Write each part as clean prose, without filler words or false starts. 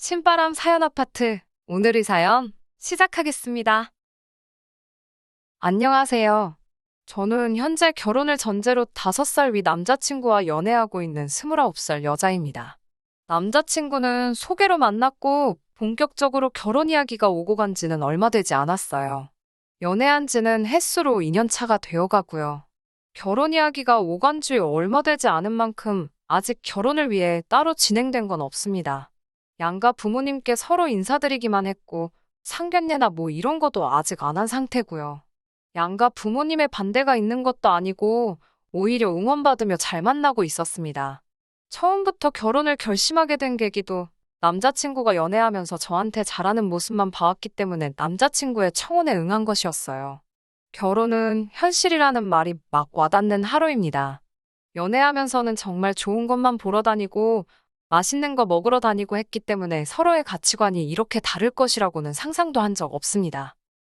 신바람 사연 아파트. 오늘의 사연 시작하겠습니다. 안녕하세요. 저는 현재 결혼을 전제로 5살 위 남자친구와 연애하고 있는 29살 여자입니다. 남자친구는 소개로 만났고 본격적으로 결혼 이야기가 오고 간 지는 얼마 되지 않았어요. 연애한 지는 햇수로 2년 차가 되어 가고요. 결혼 이야기가 오간 지 얼마 되지 않은 만큼 아직 결혼을 위해 따로 진행된 건 없습니다. 양가 부모님께 서로 인사드리기만 했고 상견례나 뭐 이런 것도 아직 안 한 상태고요. 양가 부모님의 반대가 있는 것도 아니고 오히려 응원받으며 잘 만나고 있었습니다. 처음부터 결혼을 결심하게 된 계기도 남자친구가 연애하면서 저한테 잘하는 모습만 봐왔기 때문에 남자친구의 청혼에 응한 것이었어요. 결혼은 현실이라는 말이 막 와닿는 하루입니다. 연애하면서는 정말 좋은 것만 보러 다니고 맛있는 거 먹으러 다니고 했기 때문에 서로의 가치관이 이렇게 다를 것이라고는 상상도 한 적 없습니다.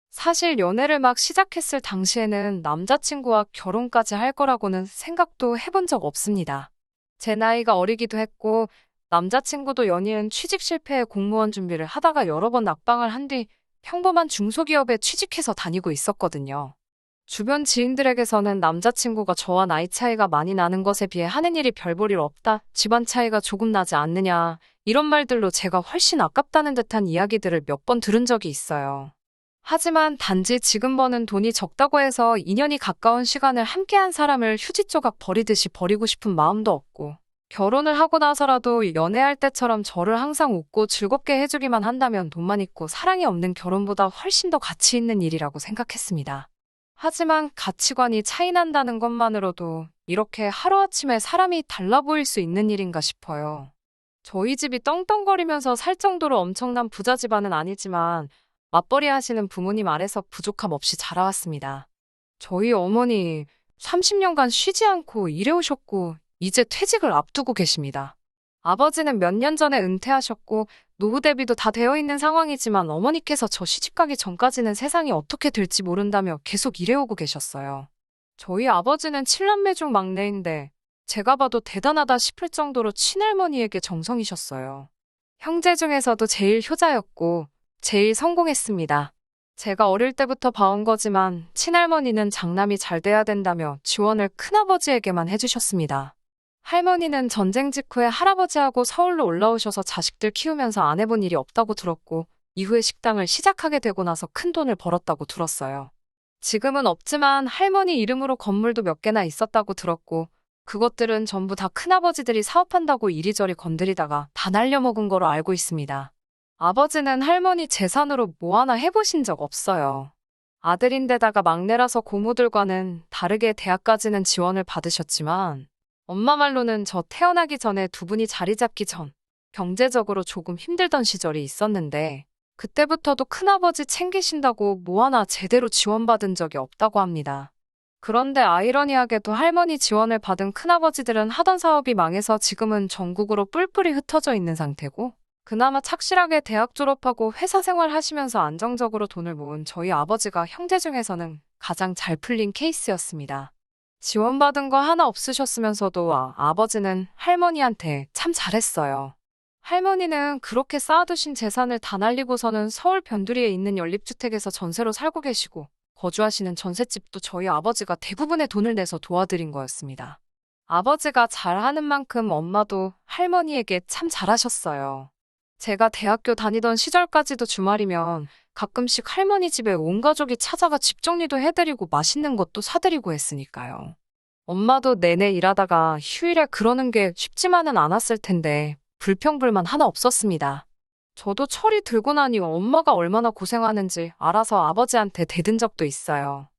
사실 연애를 막 시작했을 당시에는 남자친구와 결혼까지 할 거라고는 생각도 해본 적 없습니다. 제 나이가 어리기도 했고 남자친구도 연이은 취직 실패에 공무원 준비를 하다가 여러 번 낙방을 한 뒤 평범한 중소기업에 취직해서 다니고 있었거든요. 주변 지인들에게서는 남자친구가 저와 나이 차이가 많이 나는 것에 비해 하는 일이 별 볼 일 없다, 집안 차이가 조금 나지 않느냐, 이런 말들로 제가 훨씬 아깝다는 듯한 이야기들을 몇 번 들은 적이 있어요. 하지만 단지 지금 버는 돈이 적다고 해서 2년이 가까운 시간을 함께한 사람을 휴지 조각 버리듯이 버리고 싶은 마음도 없고, 결혼을 하고 나서라도 연애할 때처럼 저를 항상 웃고 즐겁게 해주기만 한다면 돈만 있고 사랑이 없는 결혼보다 훨씬 더 가치 있는 일이라고 생각했습니다. 하지만 가치관이 차이 난다는 것만으로도 이렇게 하루아침에 사람이 달라 보일 수 있는 일인가 싶어요. 저희 집이 떵떵거리면서 살 정도로 엄청난 부자 집안은 아니지만 맞벌이 하시는 부모님 아래서 부족함 없이 자라왔습니다. 저희 어머니 30년간 쉬지 않고 일해오셨고 이제 퇴직을 앞두고 계십니다. 아버지는 몇 년 전에 은퇴하셨고 노후 대비도 다 되어 있는 상황이지만 어머니께서 저 시집가기 전까지는 세상이 어떻게 될지 모른다며 계속 일해오고 계셨어요. 저희 아버지는 7남매 중 막내인데 제가 봐도 대단하다 싶을 정도로 친할머니에게 정성이셨어요. 형제 중에서도 제일 효자였고 제일 성공했습니다. 제가 어릴 때부터 봐온 거지만 친할머니는 장남이 잘 돼야 된다며 지원을 큰아버지에게만 해주셨습니다. 할머니는 전쟁 직후에 할아버지하고 서울로 올라오셔서 자식들 키우면서 안 해본 일이 없다고 들었고 이후에 식당을 시작하게 되고 나서 큰 돈을 벌었다고 들었어요. 지금은 없지만 할머니 이름으로 건물도 몇 개나 있었다고 들었고 그것들은 전부 다 큰아버지들이 사업한다고 이리저리 건드리다가 다 날려먹은 거로 알고 있습니다. 아버지는 할머니 재산으로 뭐 하나 해보신 적 없어요. 아들인데다가 막내라서 고모들과는 다르게 대학까지는 지원을 받으셨지만 엄마 말로는 저 태어나기 전에 두 분이 자리 잡기 전 경제적으로 조금 힘들던 시절이 있었는데 그때부터도 큰아버지 챙기신다고 뭐 하나 제대로 지원받은 적이 없다고 합니다. 그런데 아이러니하게도 할머니 지원을 받은 큰아버지들은 하던 사업이 망해서 지금은 전국으로 뿔뿔이 흩어져 있는 상태고 그나마 착실하게 대학 졸업하고 회사 생활 하시면서 안정적으로 돈을 모은 저희 아버지가 형제 중에서는 가장 잘 풀린 케이스였습니다. 지원받은 거 하나 없으셨으면서도 아버지는 할머니한테 참 잘했어요. 할머니는 그렇게 쌓아두신 재산을 다 날리고서는 서울 변두리에 있는 연립주택에서 전세로 살고 계시고 거주하시는 전셋집도 저희 아버지가 대부분의 돈을 내서 도와드린 거였습니다. 아버지가 잘하는 만큼 엄마도 할머니에게 참 잘하셨어요. 제가 대학교 다니던 시절까지도 주말이면 가끔씩 할머니 집에 온 가족이 찾아가 집 정리도 해드리고 맛있는 것도 사드리고 했으니까요. 엄마도 내내 일하다가 휴일에 그러는 게 쉽지만은 않았을 텐데 불평불만 하나 없었습니다. 저도 철이 들고 나니 엄마가 얼마나 고생하는지 알아서 아버지한테 대든 적도 있어요.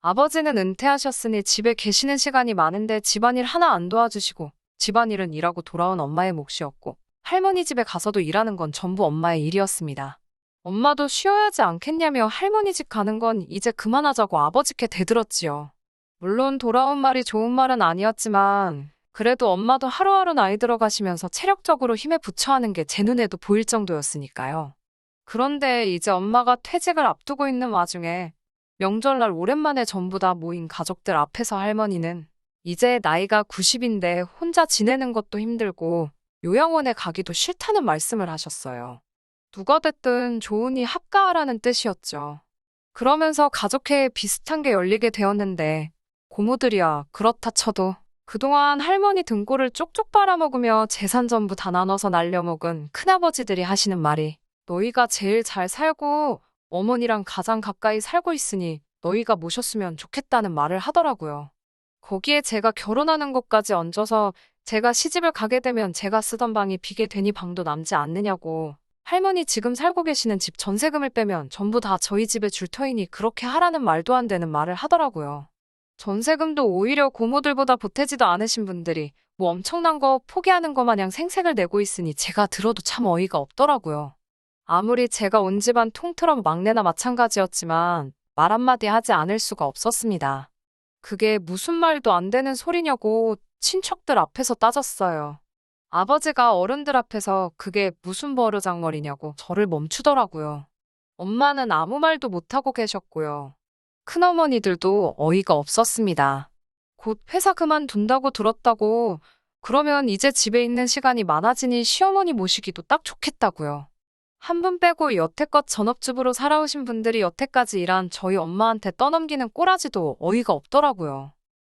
아버지는 은퇴하셨으니 집에 계시는 시간이 많은데 집안일 하나 안 도와주시고 집안일은 일하고 돌아온 엄마의 몫이었고 할머니 집에 가서도 일하는 건 전부 엄마의 일이었습니다. 엄마도 쉬어야 하지 않겠냐며 할머니 집 가는 건 이제 그만하자고 아버지께 대들었지요. 물론 돌아온 말이 좋은 말은 아니었지만 그래도 엄마도 하루하루 나이 들어가시면서 체력적으로 힘에 부처하는 게 제 눈에도 보일 정도였으니까요. 그런데 이제 엄마가 퇴직을 앞두고 있는 와중에 명절날 오랜만에 전부 다 모인 가족들 앞에서 할머니는 이제 나이가 90인데 혼자 지내는 것도 힘들고 요양원에 가기도 싫다는 말씀을 하셨어요. 누가 됐든 좋으니 합가하라는 뜻이었죠. 그러면서 가족회에 비슷한 게 열리게 되었는데 고모들이야 그렇다 쳐도 그동안 할머니 등골을 쪽쪽 빨아먹으며 재산 전부 다 나눠서 날려먹은 큰아버지들이 하시는 말이 너희가 제일 잘 살고 어머니랑 가장 가까이 살고 있으니 너희가 모셨으면 좋겠다는 말을 하더라고요. 거기에 제가 결혼하는 것까지 얹어서 제가 시집을 가게 되면 제가 쓰던 방이 비게 되니 방도 남지 않느냐고 할머니 지금 살고 계시는 집 전세금을 빼면 전부 다 저희 집에 줄 터이니 그렇게 하라는 말도 안 되는 말을 하더라고요. 전세금도 오히려 고모들보다 보태지도 않으신 분들이 뭐 엄청난 거 포기하는 거 마냥 생색을 내고 있으니 제가 들어도 참 어이가 없더라고요. 아무리 제가 온 집안 통틀어 막내나 마찬가지였지만 말 한마디 하지 않을 수가 없었습니다. 그게 무슨 말도 안 되는 소리냐고 친척들 앞에서 따졌어요. 아버지가 어른들 앞에서 그게 무슨 버르장머리냐고 저를 멈추더라고요. 엄마는 아무 말도 못하고 계셨고요. 큰어머니들도 어이가 없었습니다. 곧 회사 그만둔다고 들었다고 그러면 이제 집에 있는 시간이 많아지니 시어머니 모시기도 딱 좋겠다고요. 한 분 빼고 여태껏 전업주부로 살아오신 분들이 여태까지 일한 저희 엄마한테 떠넘기는 꼬라지도 어이가 없더라고요.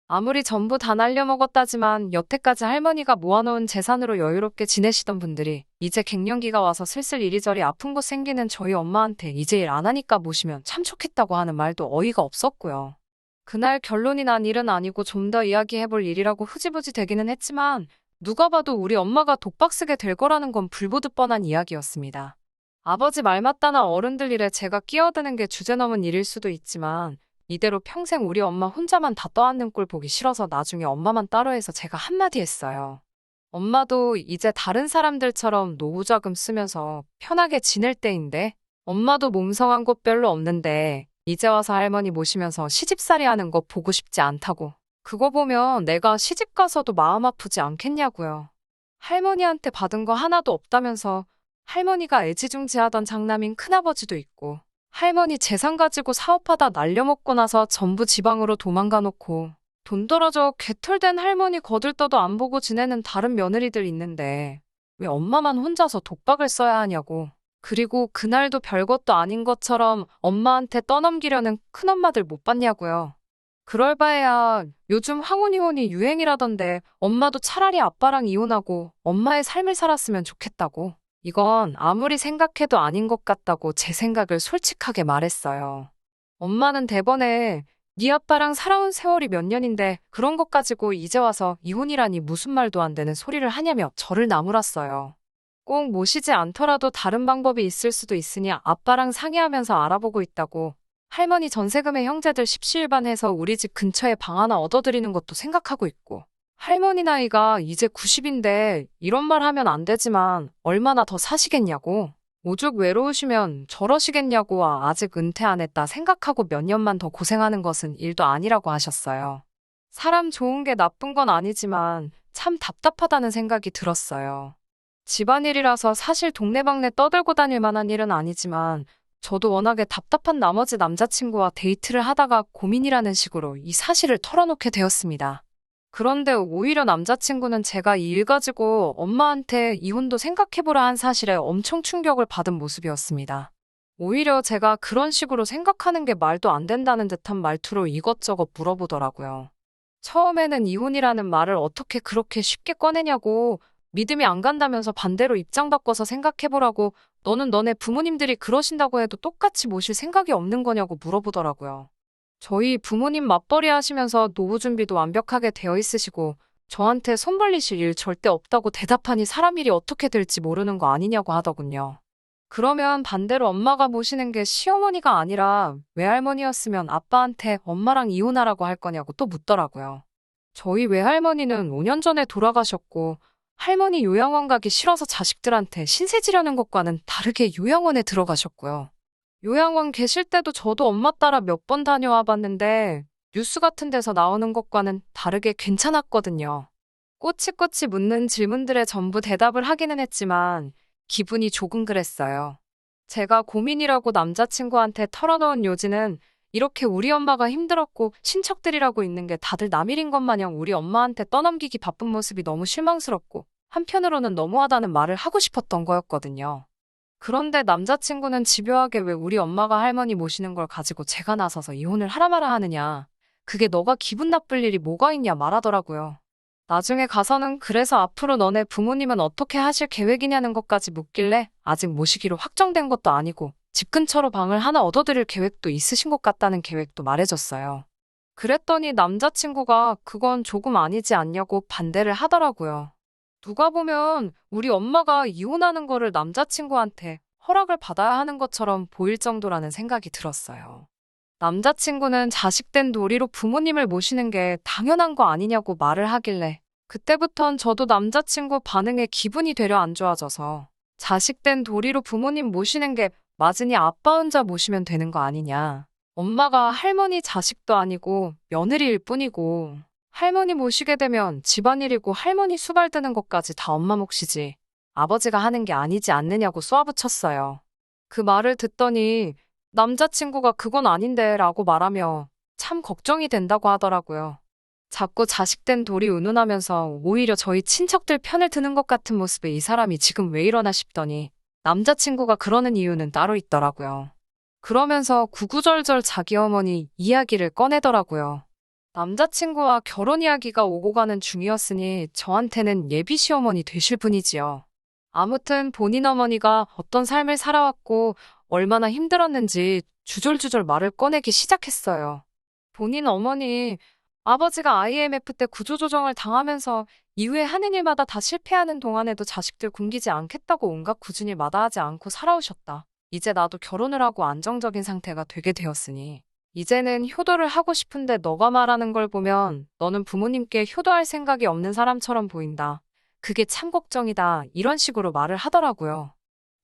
아무리 전부 다 날려먹었다지만 여태까지 할머니가 모아놓은 재산으로 여유롭게 지내시던 분들이 이제 갱년기가 와서 슬슬 이리저리 아픈 곳 생기는 저희 엄마한테 이제 일 안 하니까 모시면 참 좋겠다고 하는 말도 어이가 없었고요. 그날 결론이 난 일은 아니고 좀 더 이야기해볼 일이라고 흐지부지 되기는 했지만 누가 봐도 우리 엄마가 독박 쓰게 될 거라는 건 불보듯 뻔한 이야기였습니다. 아버지 말 맞다나 어른들 일에 제가 끼어드는 게 주제넘은 일일 수도 있지만 이대로 평생 우리 엄마 혼자만 다 떠안는 꼴 보기 싫어서 나중에 엄마만 따로 해서 제가 한마디 했어요. 엄마도 이제 다른 사람들처럼 노후자금 쓰면서 편하게 지낼 때인데 엄마도 몸성한 곳 별로 없는데 이제 와서 할머니 모시면서 시집살이 하는 거 보고 싶지 않다고. 그거 보면 내가 시집 가서도 마음 아프지 않겠냐고요. 할머니한테 받은 거 하나도 없다면서 할머니가 애지중지하던 장남인 큰아버지도 있고 할머니 재산 가지고 사업하다 날려먹고 나서 전부 지방으로 도망가 놓고 돈 떨어져 개털된 할머니 거들떠도 안 보고 지내는 다른 며느리들 있는데 왜 엄마만 혼자서 독박을 써야 하냐고. 그리고 그날도 별것도 아닌 것처럼 엄마한테 떠넘기려는 큰엄마들 못 봤냐고요. 그럴 바에야 요즘 황혼이혼이 유행이라던데 엄마도 차라리 아빠랑 이혼하고 엄마의 삶을 살았으면 좋겠다고. 이건 아무리 생각해도 아닌 것 같다고 제 생각을 솔직하게 말했어요. 엄마는 대번에 네 아빠랑 살아온 세월이 몇 년인데 그런 것 가지고 이제 와서 이혼이라니 무슨 말도 안 되는 소리를 하냐며 저를 나무랐어요. 꼭 모시지 않더라도 다른 방법이 있을 수도 있으니 아빠랑 상의하면서 알아보고 있다고. 할머니 전세금에 형제들 십시일반해서 우리 집 근처에 방 하나 얻어드리는 것도 생각하고 있고. 할머니 나이가 이제 90인데 이런 말 하면 안 되지만 얼마나 더 사시겠냐고. 오죽 외로우시면 저러시겠냐고 아직 은퇴 안 했다 생각하고 몇 년만 더 고생하는 것은 일도 아니라고 하셨어요. 사람 좋은 게 나쁜 건 아니지만 참 답답하다는 생각이 들었어요. 집안일이라서 사실 동네방네 떠들고 다닐 만한 일은 아니지만 저도 워낙에 답답한 나머지 남자친구와 데이트를 하다가 고민이라는 식으로 이 사실을 털어놓게 되었습니다. 그런데 오히려 남자친구는 제가 이 일 가지고 엄마한테 이혼도 생각해보라 한 사실에 엄청 충격을 받은 모습이었습니다. 오히려 제가 그런 식으로 생각하는 게 말도 안 된다는 듯한 말투로 이것저것 물어보더라고요. 처음에는 이혼이라는 말을 어떻게 그렇게 쉽게 꺼내냐고 믿음이 안 간다면서 반대로 입장 바꿔서 생각해보라고 너는 너네 부모님들이 그러신다고 해도 똑같이 모실 생각이 없는 거냐고 물어보더라고요. 저희 부모님 맞벌이 하시면서 노후 준비도 완벽하게 되어 있으시고 저한테 손 벌리실 일 절대 없다고 대답하니 사람 일이 어떻게 될지 모르는 거 아니냐고 하더군요. 그러면 반대로 엄마가 모시는 게 시어머니가 아니라 외할머니였으면 아빠한테 엄마랑 이혼하라고 할 거냐고 또 묻더라고요. 저희 외할머니는 5년 전에 돌아가셨고 할머니 요양원 가기 싫어서 자식들한테 신세 지려는 것과는 다르게 요양원에 들어가셨고요. 요양원 계실 때도 저도 엄마 따라 몇 번 다녀와 봤는데 뉴스 같은 데서 나오는 것과는 다르게 괜찮았거든요. 꼬치꼬치 묻는 질문들에 전부 대답을 하기는 했지만 기분이 조금 그랬어요. 제가 고민이라고 남자친구한테 털어놓은 요지는 이렇게 우리 엄마가 힘들었고 친척들이라고 있는 게 다들 남 일인 것 마냥 우리 엄마한테 떠넘기기 바쁜 모습이 너무 실망스럽고 한편으로는 너무하다는 말을 하고 싶었던 거였거든요. 그런데 남자친구는 집요하게 왜 우리 엄마가 할머니 모시는 걸 가지고 제가 나서서 이혼을 하라 마라 하느냐. 그게 너가 기분 나쁠 일이 뭐가 있냐 말하더라고요. 나중에 가서는 그래서 앞으로 너네 부모님은 어떻게 하실 계획이냐는 것까지 묻길래 아직 모시기로 확정된 것도 아니고 집 근처로 방을 하나 얻어드릴 계획도 있으신 것 같다는 계획도 말해줬어요. 그랬더니 남자친구가 그건 조금 아니지 않냐고 반대를 하더라고요. 누가 보면 우리 엄마가 이혼하는 거를 남자친구한테 허락을 받아야 하는 것처럼 보일 정도라는 생각이 들었어요. 남자친구는 자식된 도리로 부모님을 모시는 게 당연한 거 아니냐고 말을 하길래 그때부턴 저도 남자친구 반응에 기분이 되려 안 좋아져서 자식된 도리로 부모님 모시는 게 맞으니 아빠 혼자 모시면 되는 거 아니냐. 엄마가 할머니 자식도 아니고 며느리일 뿐이고 할머니 모시게 되면 집안일이고 할머니 수발 드는 것까지 다 엄마 몫이지 아버지가 하는 게 아니지 않느냐고 쏘아붙였어요. 그 말을 듣더니 남자친구가 그건 아닌데 라고 말하며 참 걱정이 된다고 하더라고요. 자꾸 자식된 돌이 운운하면서 오히려 저희 친척들 편을 드는 것 같은 모습에 이 사람이 지금 왜 이러나 싶더니 남자친구가 그러는 이유는 따로 있더라고요. 그러면서 구구절절 자기 어머니 이야기를 꺼내더라고요. 남자친구와 결혼 이야기가 오고 가는 중이었으니 저한테는 예비 시어머니 되실 분이지요. 아무튼 본인 어머니가 어떤 삶을 살아왔고 얼마나 힘들었는지 주절주절 말을 꺼내기 시작했어요. 본인 어머니, 아버지가 IMF 때 구조조정을 당하면서 이후에 하는 일마다 다 실패하는 동안에도 자식들 굶기지 않겠다고 온갖 굳은 일 마다하지 않고 살아오셨다. 이제 나도 결혼을 하고 안정적인 상태가 되게 되었으니 이제는 효도를 하고 싶은데 너가 말하는 걸 보면 너는 부모님께 효도할 생각이 없는 사람처럼 보인다. 그게 참 걱정이다. 이런 식으로 말을 하더라고요.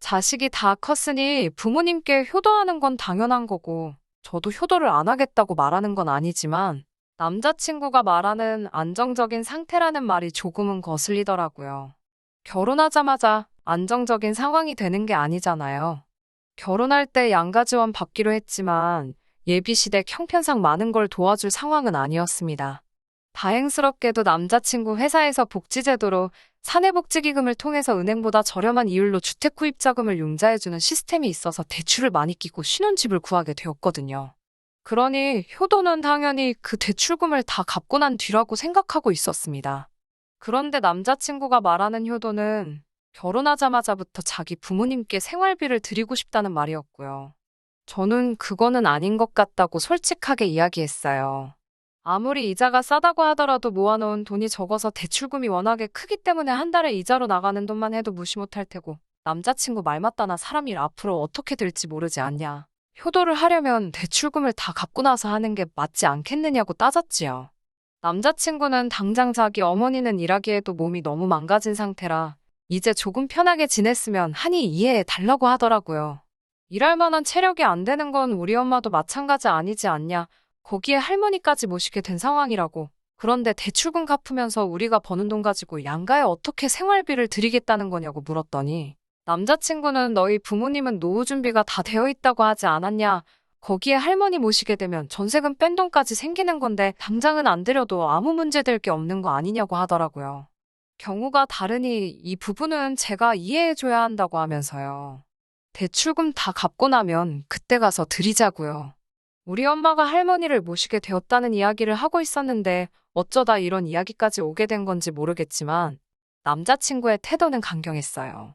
자식이 다 컸으니 부모님께 효도하는 건 당연한 거고 저도 효도를 안 하겠다고 말하는 건 아니지만 남자친구가 말하는 안정적인 상태라는 말이 조금은 거슬리더라고요. 결혼하자마자 안정적인 상황이 되는 게 아니잖아요. 결혼할 때 양가지원 받기로 했지만 예비시댁 형편상 많은 걸 도와줄 상황은 아니었습니다. 다행스럽게도 남자친구 회사에서 복지제도로 사내복지기금을 통해서 은행보다 저렴한 이율로 주택 구입 자금을 융자해주는 시스템이 있어서 대출을 많이 끼고 신혼집을 구하게 되었거든요. 그러니 효도는 당연히 그 대출금을 다 갚고 난 뒤라고 생각하고 있었습니다. 그런데 남자친구가 말하는 효도는 결혼하자마자부터 자기 부모님께 생활비를 드리고 싶다는 말이었고요. 저는 그거는 아닌 것 같다고 솔직하게 이야기했어요. 아무리 이자가 싸다고 하더라도 모아놓은 돈이 적어서 대출금이 워낙에 크기 때문에 한 달에 이자로 나가는 돈만 해도 무시 못할 테고 남자친구 말 맞다나 사람 일 앞으로 어떻게 될지 모르지 않냐. 효도를 하려면 대출금을 다 갚고 나서 하는 게 맞지 않겠느냐고 따졌지요. 남자친구는 당장 자기 어머니는 일하기에도 몸이 너무 망가진 상태라 이제 조금 편하게 지냈으면 하니 이해해 달라고 하더라고요. 일할 만한 체력이 안 되는 건 우리 엄마도 마찬가지 아니지 않냐. 거기에 할머니까지 모시게 된 상황이라고. 그런데 대출금 갚으면서 우리가 버는 돈 가지고 양가에 어떻게 생활비를 드리겠다는 거냐고 물었더니 남자친구는 너희 부모님은 노후 준비가 다 되어 있다고 하지 않았냐. 거기에 할머니 모시게 되면 전세금 뺀 돈까지 생기는 건데 당장은 안 드려도 아무 문제될 게 없는 거 아니냐고 하더라고요. 경우가 다르니 이 부분은 제가 이해해줘야 한다고 하면서요. 대출금 다 갚고 나면 그때 가서 드리자고요. 우리 엄마가 할머니를 모시게 되었다는 이야기를 하고 있었는데 어쩌다 이런 이야기까지 오게 된 건지 모르겠지만 남자친구의 태도는 강경했어요.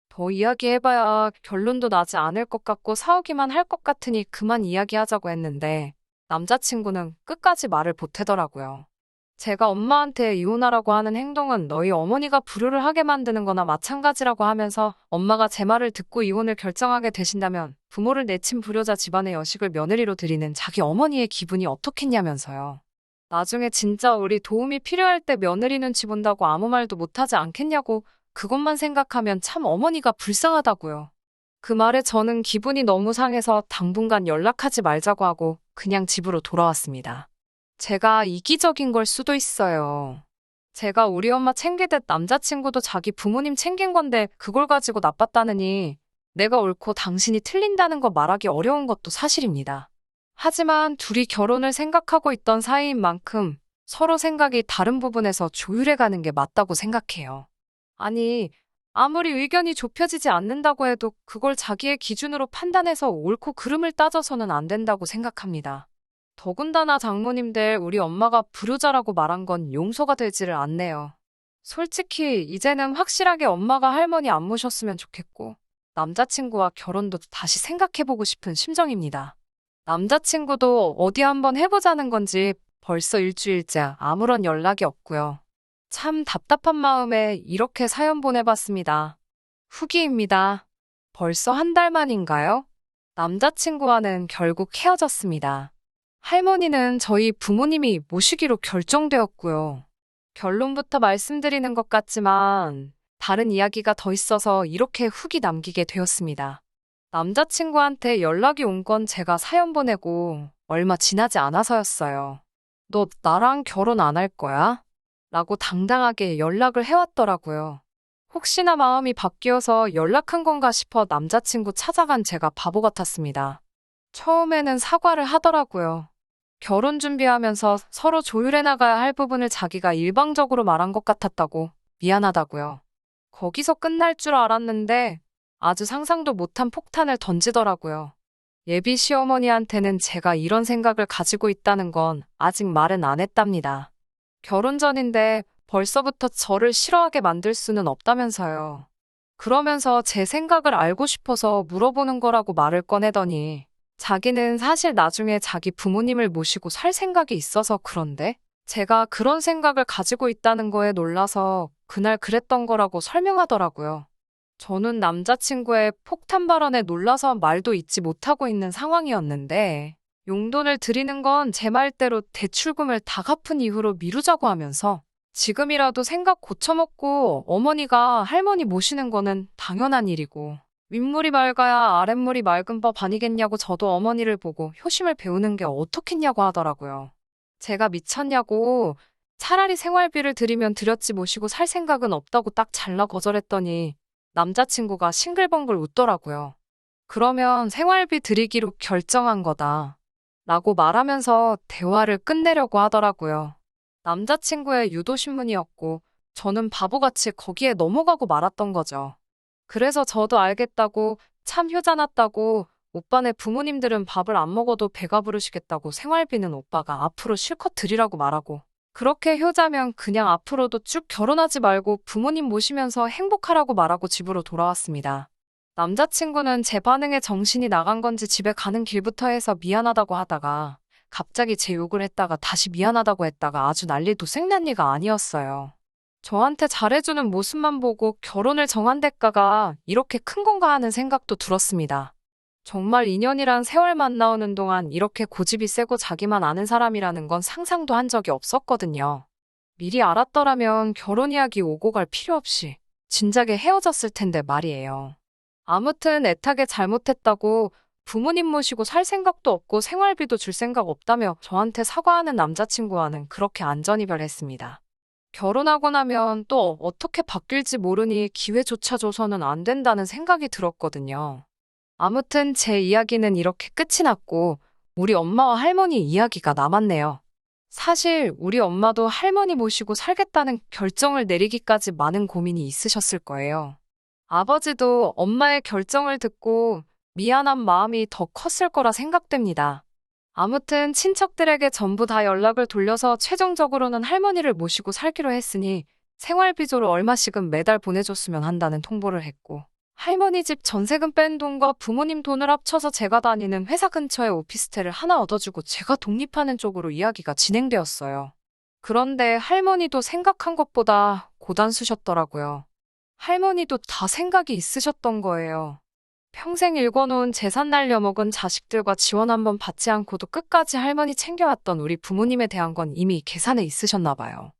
더 이야기해봐야 결론도 나지 않을 것 같고 싸우기만 할 것 같으니 그만 이야기하자고 했는데 남자친구는 끝까지 말을 보태더라고요. 제가 엄마한테 이혼하라고 하는 행동은 너희 어머니가 불효를 하게 만드는 거나 마찬가지라고 하면서 엄마가 제 말을 듣고 이혼을 결정하게 되신다면 부모를 내친 불효자 집안의 여식을 며느리로 드리는 자기 어머니의 기분이 어떻겠냐면서요. 나중에 진짜 우리 도움이 필요할 때 며느리 눈치 본다고 아무 말도 못하지 않겠냐고 그것만 생각하면 참 어머니가 불쌍하다고요. 그 말에 저는 기분이 너무 상해서 당분간 연락하지 말자고 하고 그냥 집으로 돌아왔습니다. 제가 이기적인 걸 수도 있어요. 제가 우리 엄마 챙기듯 남자친구도 자기 부모님 챙긴 건데 그걸 가지고 나빴다느니 내가 옳고 당신이 틀린다는 거 말하기 어려운 것도 사실입니다. 하지만 둘이 결혼을 생각하고 있던 사이인 만큼 서로 생각이 다른 부분에서 조율해가는 게 맞다고 생각해요. 아니, 아무리 의견이 좁혀지지 않는다고 해도 그걸 자기의 기준으로 판단해서 옳고 그름을 따져서는 안 된다고 생각합니다. 더군다나 장모님들 우리 엄마가 불효자라고 말한 건 용서가 되지를 않네요. 솔직히 이제는 확실하게 엄마가 할머니 안 모셨으면 좋겠고 남자친구와 결혼도 다시 생각해보고 싶은 심정입니다. 남자친구도 어디 한번 해보자는 건지 벌써 일주일째 아무런 연락이 없고요. 참 답답한 마음에 이렇게 사연 보내봤습니다. 후기입니다. 벌써 한 달 만인가요? 남자친구와는 결국 헤어졌습니다. 할머니는 저희 부모님이 모시기로 결정되었고요. 결론부터 말씀드리는 것 같지만 다른 이야기가 더 있어서 이렇게 후기 남기게 되었습니다. 남자친구한테 연락이 온 건 제가 사연 보내고 얼마 지나지 않아서였어요. 너 나랑 결혼 안 할 거야? 라고 당당하게 연락을 해왔더라고요. 혹시나 마음이 바뀌어서 연락한 건가 싶어 남자친구 찾아간 제가 바보 같았습니다. 처음에는 사과를 하더라고요. 결혼 준비하면서 서로 조율해 나가야 할 부분을 자기가 일방적으로 말한 것 같았다고 미안하다고요. 거기서 끝날 줄 알았는데 아주 상상도 못한 폭탄을 던지더라고요. 예비 시어머니한테는 제가 이런 생각을 가지고 있다는 건 아직 말은 안 했답니다. 결혼 전인데 벌써부터 저를 싫어하게 만들 수는 없다면서요. 그러면서 제 생각을 알고 싶어서 물어보는 거라고 말을 꺼내더니 자기는 사실 나중에 자기 부모님을 모시고 살 생각이 있어서 그런데 제가 그런 생각을 가지고 있다는 거에 놀라서 그날 그랬던 거라고 설명하더라고요. 저는 남자친구의 폭탄 발언에 놀라서 말도 잇지 못하고 있는 상황이었는데 용돈을 드리는 건 제 말대로 대출금을 다 갚은 이후로 미루자고 하면서 지금이라도 생각 고쳐먹고 어머니가 할머니 모시는 거는 당연한 일이고 윗물이 맑아야 아랫물이 맑은 법 아니겠냐고 저도 어머니를 보고 효심을 배우는 게 어떻겠냐고 하더라고요. 제가 미쳤냐고 차라리 생활비를 드리면 드렸지 모시고 살 생각은 없다고 딱 잘라 거절했더니 남자친구가 싱글벙글 웃더라고요. 그러면 생활비 드리기로 결정한 거다. 라고 말하면서 대화를 끝내려고 하더라고요. 남자친구의 유도신문이었고 저는 바보같이 거기에 넘어가고 말았던 거죠. 그래서 저도 알겠다고 참 효자났다고 오빠네 부모님들은 밥을 안 먹어도 배가 부르시겠다고 생활비는 오빠가 앞으로 실컷 드리라고 말하고 그렇게 효자면 그냥 앞으로도 쭉 결혼하지 말고 부모님 모시면서 행복하라고 말하고 집으로 돌아왔습니다. 남자친구는 제 반응에 정신이 나간 건지 집에 가는 길부터 해서 미안하다고 하다가 갑자기 제 욕을 했다가 다시 미안하다고 했다가 아주 난리도 생난리가 아니었어요. 저한테 잘해주는 모습만 보고 결혼을 정한 대가가 이렇게 큰 건가 하는 생각도 들었습니다. 정말 인연이란 세월 만나오는 동안 이렇게 고집이 세고 자기만 아는 사람이라는 건 상상도 한 적이 없었거든요. 미리 알았더라면 결혼 이야기 오고 갈 필요 없이 진작에 헤어졌을 텐데 말이에요. 아무튼 애타게 잘못했다고 부모님 모시고 살 생각도 없고 생활비도 줄 생각 없다며 저한테 사과하는 남자친구와는 그렇게 안전이별했습니다. 결혼하고 나면 또 어떻게 바뀔지 모르니 기회조차 줘서는 안 된다는 생각이 들었거든요. 아무튼 제 이야기는 이렇게 끝이 났고 우리 엄마와 할머니 이야기가 남았네요. 사실 우리 엄마도 할머니 모시고 살겠다는 결정을 내리기까지 많은 고민이 있으셨을 거예요. 아버지도 엄마의 결정을 듣고 미안한 마음이 더 컸을 거라 생각됩니다. 아무튼 친척들에게 전부 다 연락을 돌려서 최종적으로는 할머니를 모시고 살기로 했으니 생활비조로 얼마씩은 매달 보내줬으면 한다는 통보를 했고 할머니 집 전세금 뺀 돈과 부모님 돈을 합쳐서 제가 다니는 회사 근처에 오피스텔을 하나 얻어주고 제가 독립하는 쪽으로 이야기가 진행되었어요. 그런데 할머니도 생각한 것보다 고단수셨더라고요. 할머니도 다 생각이 있으셨던 거예요. 평생 일궈놓은 재산 날려먹은 자식들과 지원 한번 받지 않고도 끝까지 할머니 챙겨왔던 우리 부모님에 대한 건 이미 계산에 있으셨나 봐요.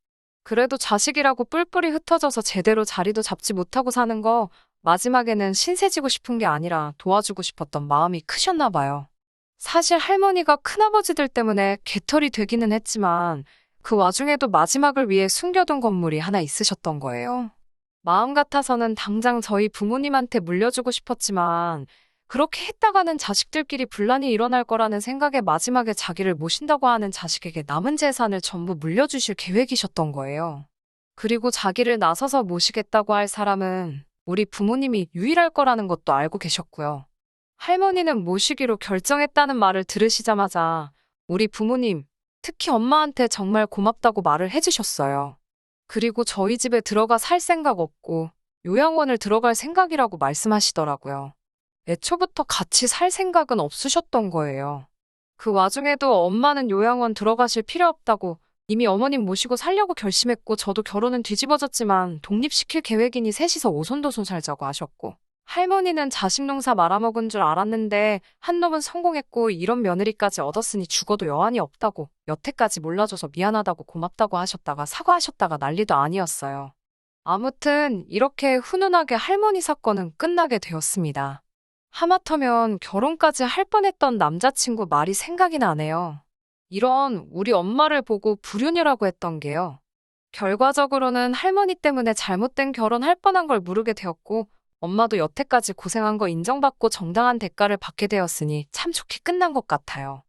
그래도 자식이라고 뿔뿔이 흩어져서 제대로 자리도 잡지 못하고 사는 거 마지막에는 신세지고 싶은 게 아니라 도와주고 싶었던 마음이 크셨나 봐요. 사실 할머니가 큰아버지들 때문에 개털이 되기는 했지만 그 와중에도 마지막을 위해 숨겨둔 건물이 하나 있으셨던 거예요. 마음 같아서는 당장 저희 부모님한테 물려주고 싶었지만 그렇게 했다가는 자식들끼리 분란이 일어날 거라는 생각에 마지막에 자기를 모신다고 하는 자식에게 남은 재산을 전부 물려주실 계획이셨던 거예요. 그리고 자기를 나서서 모시겠다고 할 사람은 우리 부모님이 유일할 거라는 것도 알고 계셨고요. 할머니는 모시기로 결정했다는 말을 들으시자마자 우리 부모님, 특히 엄마한테 정말 고맙다고 말을 해주셨어요. 그리고 저희 집에 들어가 살 생각 없고 요양원을 들어갈 생각이라고 말씀하시더라고요. 애초부터 같이 살 생각은 없으셨던 거예요. 그 와중에도 엄마는 요양원 들어가실 필요 없다고 이미 어머님 모시고 살려고 결심했고 저도 결혼은 뒤집어졌지만 독립시킬 계획이니 셋이서 오손도손 살자고 하셨고 할머니는 자식 농사 말아먹은 줄 알았는데 한 놈은 성공했고 이런 며느리까지 얻었으니 죽어도 여한이 없다고 여태까지 몰라줘서 미안하다고 고맙다고 하셨다가 사과하셨다가 난리도 아니었어요. 아무튼 이렇게 훈훈하게 할머니 사건은 끝나게 되었습니다. 하마터면 결혼까지 할 뻔했던 남자친구 말이 생각이 나네요. 이런 우리 엄마를 보고 불효녀라고 했던 게요. 결과적으로는 할머니 때문에 잘못된 결혼할 뻔한 걸 모르게 되었고 엄마도 여태까지 고생한 거 인정받고 정당한 대가를 받게 되었으니 참 좋게 끝난 것 같아요.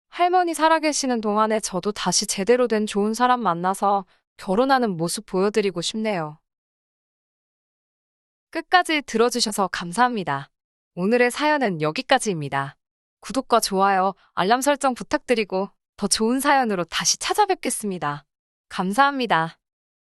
할머니 살아계시는 동안에 저도 다시 제대로 된 좋은 사람 만나서 결혼하는 모습 보여드리고 싶네요. 끝까지 들어주셔서 감사합니다. 오늘의 사연은 여기까지입니다. 구독과 좋아요, 알람 설정 부탁드리고 더 좋은 사연으로 다시 찾아뵙겠습니다. 감사합니다.